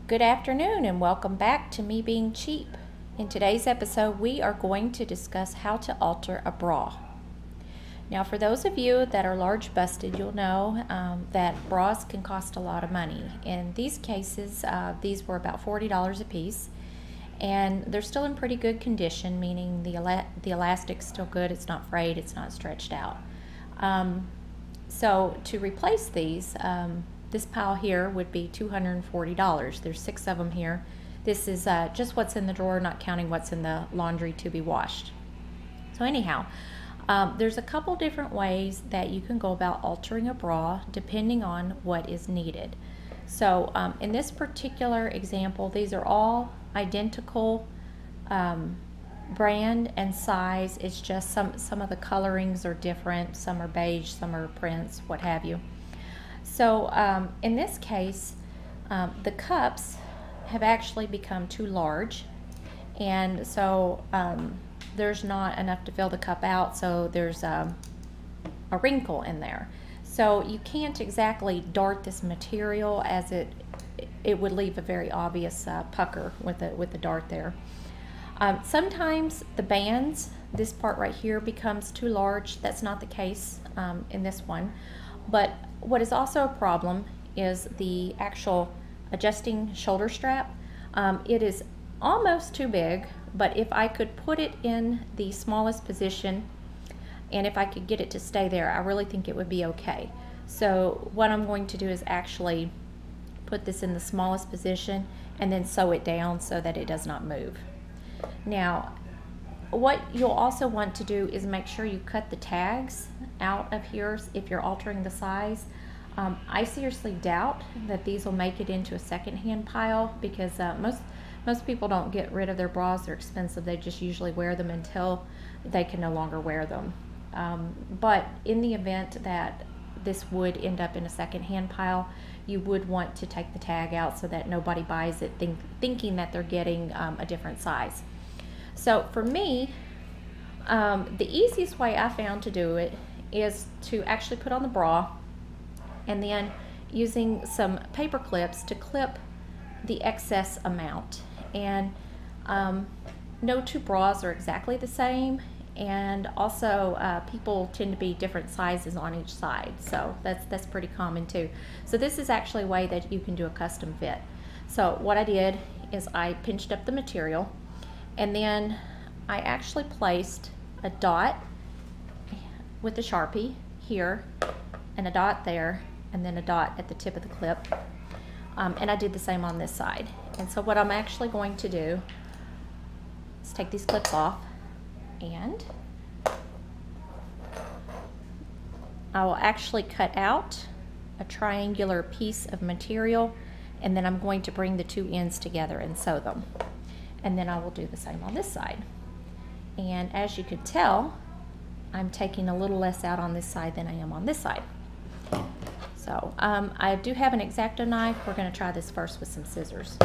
Good afternoon and welcome back to Me Being Cheap. In today's episode, we are going to discuss how to alter a bra. Now, for those of you that are large busted, you'll know that bras can cost a lot of money. In these cases, these were about $40 a piece, and they're still in pretty good condition, meaning the elastic's still good, it's not frayed, it's not stretched out. So to replace these, this pile here would be $240. There's 6 of them here. This is just what's in the drawer, not counting what's in the laundry to be washed. So anyhow, there's a couple different ways that you can go about altering a bra depending on what is needed. So in this particular example, these are all identical brand and size. It's just some of the colorings are different. Some are beige, some are prints, what have you. So in this case, the cups have actually become too large, and so there's not enough to fill the cup out, so there's a wrinkle in there. So you can't exactly dart this material, as it would leave a very obvious pucker with the dart there. Sometimes the bands, this part right here, becomes too large. That's not the case in this one. But what is also a problem is the actual adjusting shoulder strap. It is almost too big, but if I could put it in the smallest position and if I could get it to stay there, I really think it would be okay. So what I'm going to do is actually put this in the smallest position and then sew it down so that it does not move. Now, what you'll also want to do is make sure you cut the tags out of here if you're altering the size. I seriously doubt that these will make it into a secondhand pile, because most people don't get rid of their bras. They're expensive. They just usually wear them until they can no longer wear them. But in the event that this would end up in a secondhand pile, you would want to take the tag out so that nobody buys it thinking that they're getting a different size. So for me, the easiest way I found to do it is to actually put on the bra and then using some paper clips to clip the excess amount. And no two bras are exactly the same, and also people tend to be different sizes on each side, so that's pretty common too. So this is actually a way that you can do a custom fit. So what I did is I pinched up the material, and then I actually placed a dot with the Sharpie here, and a dot there, and then a dot at the tip of the clip. And I did the same on this side. And so what I'm actually going to do is take these clips off, and I will actually cut out a triangular piece of material, and then I'm going to bring the two ends together and sew them. And then I will do the same on this side. And as you can tell, I'm taking a little less out on this side than I am on this side. So I do have an X-Acto knife. We're going to try this first with some scissors.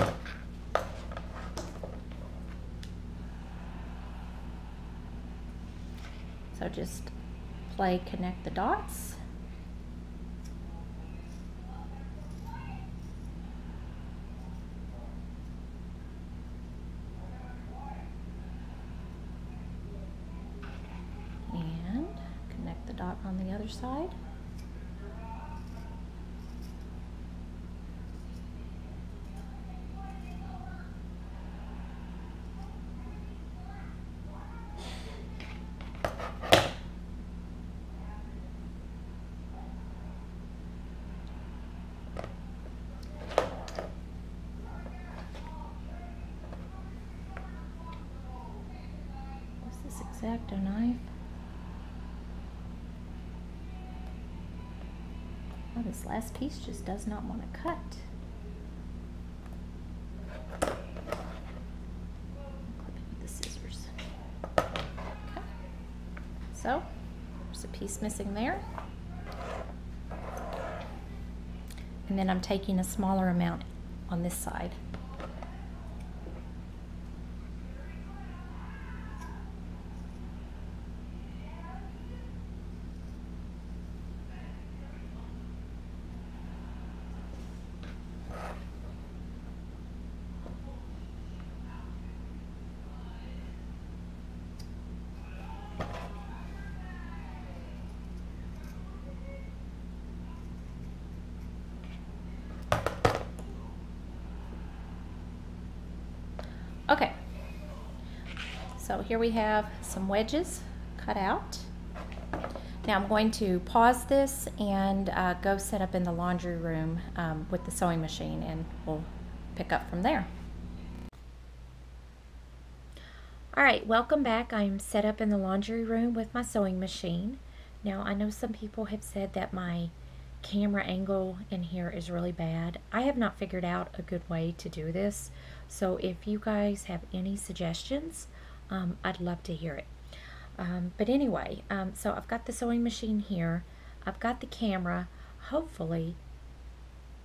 So just connect the dots. And connect the dot on the other side. X-Acto knife. Oh, this last piece just does not want to cut. Clip it with the scissors. Okay. So there's a piece missing there. And then I'm taking a smaller amount on this side. here we have some wedges cut out. Now I'm going to pause this and go set up in the laundry room with the sewing machine, and we'll pick up from there. All right, welcome back. I'm set up in the laundry room with my sewing machine. Now I know some people have said that my camera angle in here is really bad. I have not figured out a good way to do this, so if you guys have any suggestions, I'd love to hear it. But anyway, so I've got the sewing machine here. I've got the camera, hopefully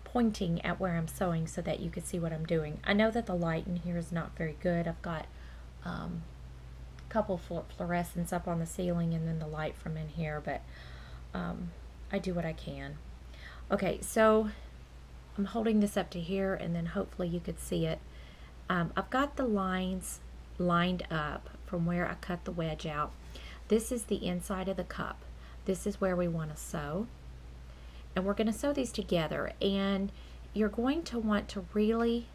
pointing at where I'm sewing so that you can see what I'm doing. I know that the light in here is not very good. I've got a couple fluorescents up on the ceiling and then the light from in here, but I do what I can. Okay, so I'm holding this up to here, and then hopefully you could see it. I've got the lines lined up from where I cut the wedge out. This is the inside of the cup. This is where we want to sew. And we're going to sew these together, and you're going to want to really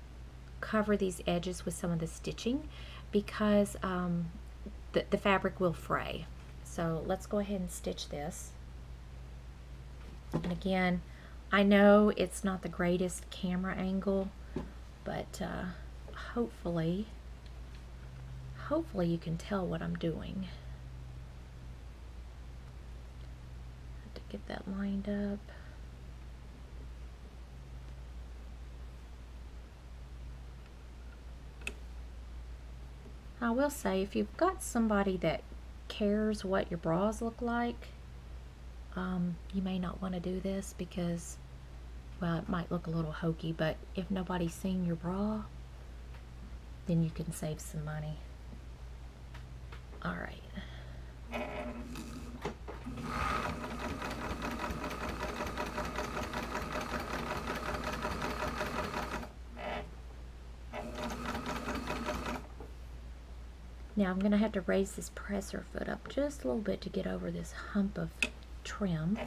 cover these edges with some of the stitching because the fabric will fray. So let's go ahead and stitch this. And again, I know it's not the greatest camera angle, but hopefully you can tell what I'm doing. Have to get that lined up. I will say, if you've got somebody that cares what your bras look like, you may not want to do this because, well, it might look a little hokey, but if nobody's seeing your bra, then you can save some money. All right. Now I'm going to have to raise this presser foot up just a little bit to get over this hump of trim.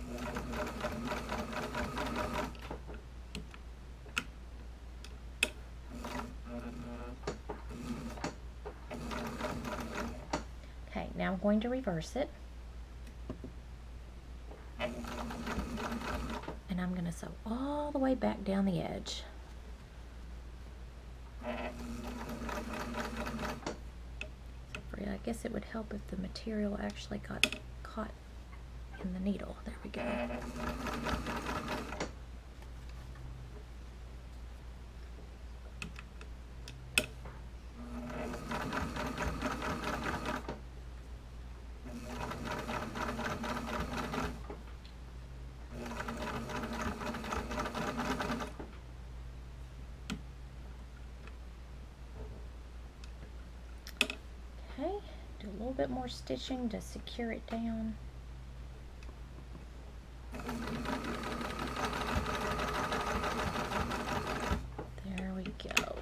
Okay, now I'm going to reverse it. And I'm going to sew all the way back down the edge. I guess it would help if the material actually got caught in the needle. There we go. Okay, do a little bit more stitching to secure it down. There we go.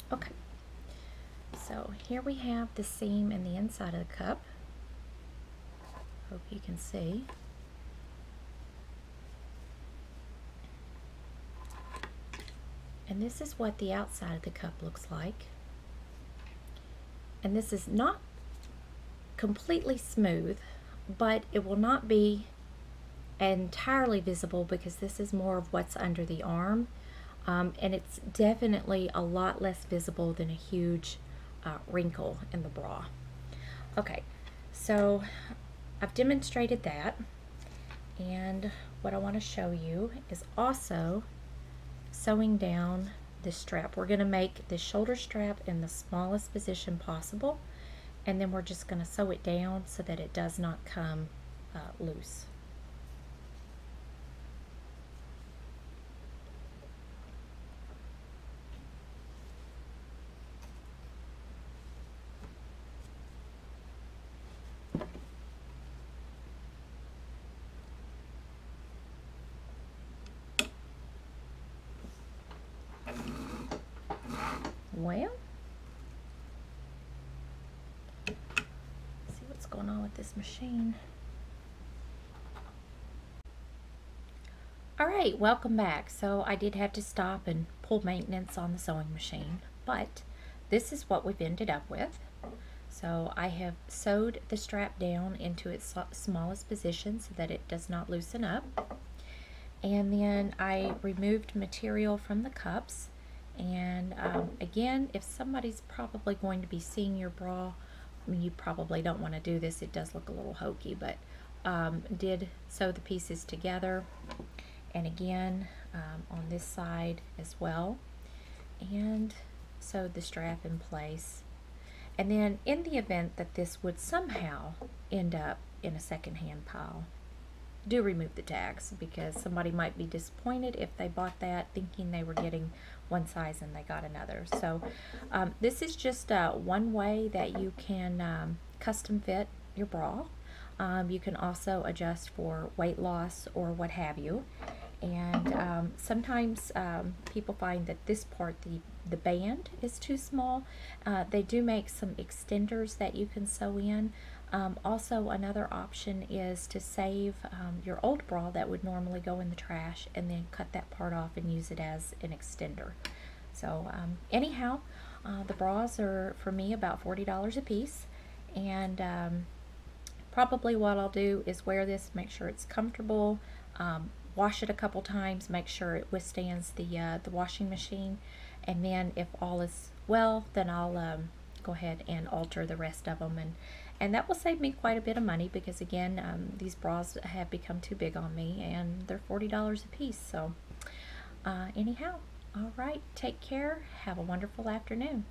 Okay, so here we have the seam in the inside of the cup. Hope you can see. And this is what the outside of the cup looks like. And this is not completely smooth, but it will not be entirely visible because this is more of what's under the arm. And it's definitely a lot less visible than a huge wrinkle in the bra. Okay, so I've demonstrated that, and what I want to show you is also sewing down this strap. We're going to make the shoulder strap in the smallest position possible, and then we're just going to sew it down so that it does not come loose. Well, see what's going on with this machine. Alright, welcome back. So I did have to stop and pull maintenance on the sewing machine, but this is what we've ended up with. So I have sewed the strap down into its smallest position so that it does not loosen up. And then I removed material from the cups. And again, if somebody's probably going to be seeing your bra, you probably don't want to do this. It does look a little hokey, but did sew the pieces together. And again, on this side as well. And sewed the strap in place. And then in the event that this would somehow end up in a secondhand pile, do remove the tags, because somebody might be disappointed if they bought that thinking they were getting one size and they got another. So this is just one way that you can custom fit your bra. You can also adjust for weight loss or what have you. And sometimes people find that this part, the band, is too small. They do make some extenders that you can sew in. Also, another option is to save your old bra that would normally go in the trash and then cut that part off and use it as an extender. So anyhow, the bras are, for me, about $40 a piece. And probably what I'll do is wear this, make sure it's comfortable, wash it a couple times, make sure it withstands the washing machine, and then if all is well, then I'll go ahead and alter the rest of them, and that will save me quite a bit of money, because again, these bras have become too big on me, and they're $40 a piece. So anyhow, all right, take care, have a wonderful afternoon.